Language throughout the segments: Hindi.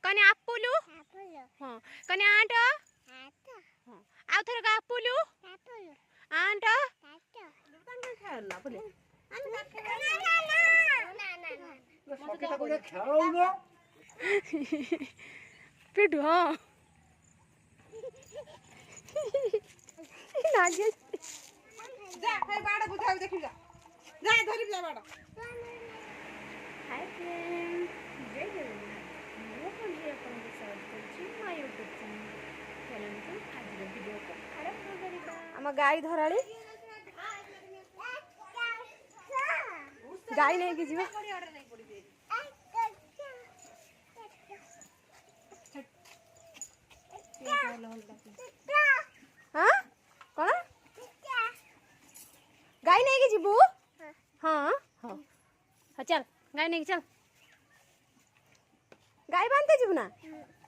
कने आपुलु हाँ कने आंट हाँ आउ थर का आपुलु आंट खेलना बोले पिटू हाँ लागे जा हे बाड़ा बुझाउ देखि जा जा धरि जा बाड़ा हाय फ्रेंड्स जय जगन्नाथ मो पंजे अपन के स्वागत करछि माय यूट्यूब चैनल को आज वीडियो को आरंभ करिबा हम गाय धराली गाय नहीं की जीवा हाँ कौन गाय नहीं की जीबू हाँ हाँ हाँ चल गाय नहीं चल गाय बांधते जीबू ना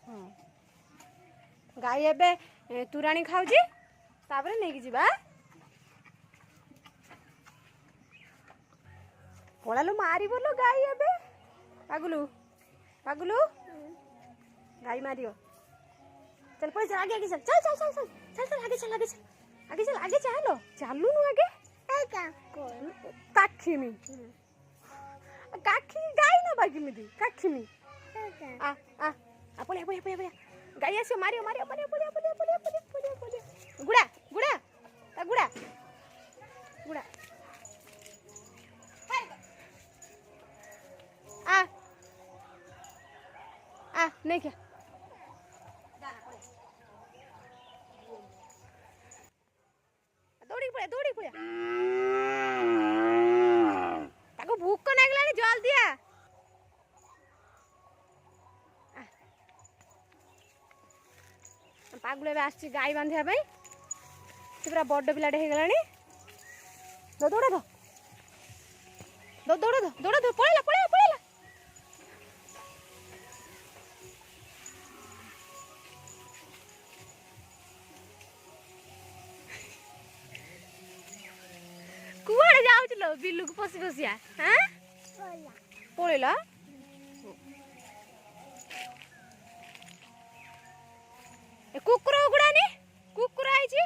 हाँ गाय एबे तुराणी खाऊजी तापरे नहीं की जीबा पळालो मारी बोलो गाय एबे पागलू पागलू गाय मारियो चल पड़े चल आगे आगे चल चल चल चल चल चल चल आगे चल आगे चल आगे चल आगे चलो चालू नु आगे काखिमी काखी गाय ना बाकी में दी काखिमी आ आ अपने अपने अपने अपने गाय आसे मारियो मारियो अपने अपने अपने अपने अपने अपने गुड़ा गुड़ा ता गुड़ा गुड़ा आ आ नहीं क्या दौड़ी पड़े ताको भूख लागलानी जल दिया पागुले आसी गाय बांधिया से पूरा बड़ पिलाटे हो गलानी दौड़ दो दौड़ दो दौड़ दो पळेला पळेला पळेला कुआड़े जाउचलो बिल्लू को पसी पसिया हां पळेला ए कुकुर उगड़ानी कुकुर आइची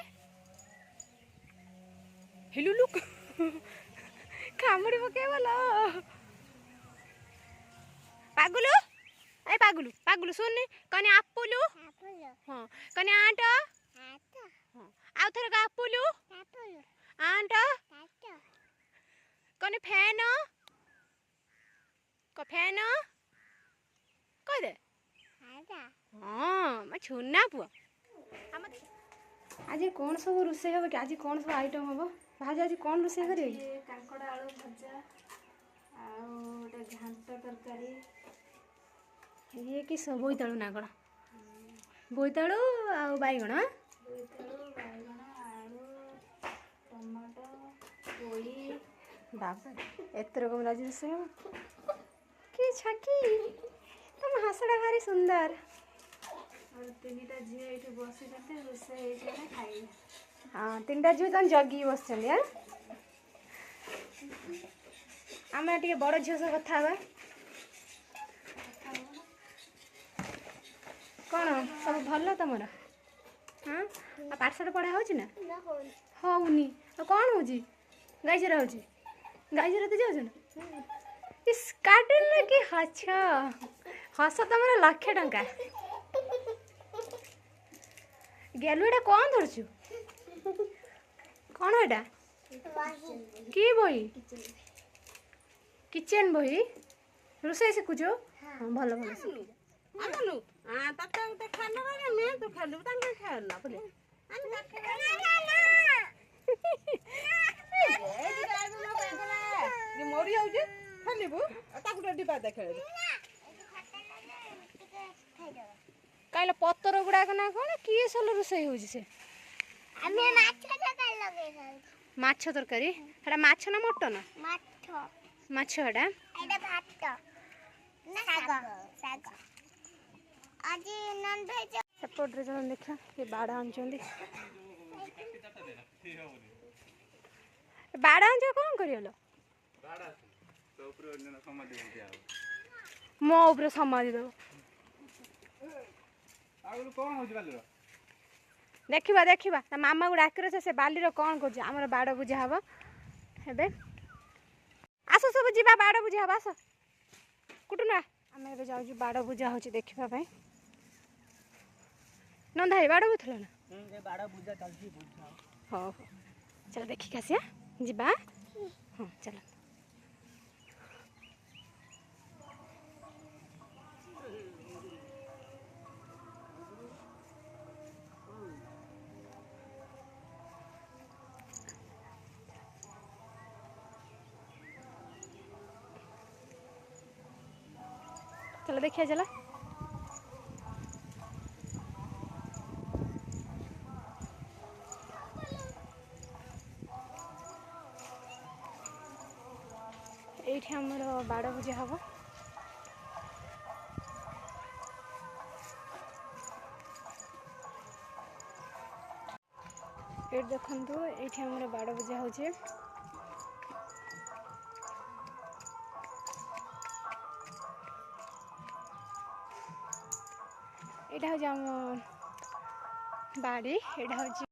हिलुलु कामुड़ी पके बोलो पागलू ए पागलू पागलू सुन कने आपुलु हां कने आंट हां आउ थर का आपुलु आंट कने फैन को फैन कह दे हाँ मैं छुना पुआ आज कौन सब रोषे हम कि आज कौन सब आइटम हम भाज आज कौन रोषे कर कांकड़ आलू भजा आउ घांट तरकारी ये कि सब बोईतालु ना कौन बोईतालु आउ बैगण बोईतालु बाइगण आलू टमाटो पोई बाबा एत रकम आज रोषे कि छकी तुम हासड़ा भारी सुंदर और तीनटा झील ये बसी रोषे खाई हाँ तीनटा झील तुम जगी बस आम टे बड़ झील सब कथा कौन सब भल तुम हाँ पाठशाठ पढ़ा हो होनी कौन हो गाई चरा हो गाई चरा तो जाऊँ ना इस कार्टून में कि हछ हस तुम लक्ष टंका गेलु एटा कौन धरचु कौन एटा कि बही किचन बही रोषे शिखुचु हाँ भल भल आनु आ तते उते खाना रे ने तो खालु तांगे खाला बोले ये मोरी आउजे खालिबु ताकु डिबा देखे काइला पत्तर गुड़ाक ना कौन किए सल रोषे हो से माछ तरकारी हेटा माछ ना मटन माछ हेटा सेपटे जन देखा ये बाड़ा आंचल बाड़ा आंच कौन कर मो उपरे समाधि देव देखा देखा ता मामा को डाक से बाली कौन कर आमर बाड़ बुझा हम हे आस सब जा बाड़ बुझा हम आस कुटुना आम ए जाऊँ बाड़ बुझा हो देखापी नंदा भाई बाड़ बुझल ना हाँ हाँ चल देखिक आसिया जा हाँ चल चलो देखिए चला ये आमर बाड़ बुझा हम ये देखु ये आमर बाड़ बुझा हो यहाँ हूँ आम बाड़ी यहाँ हूँ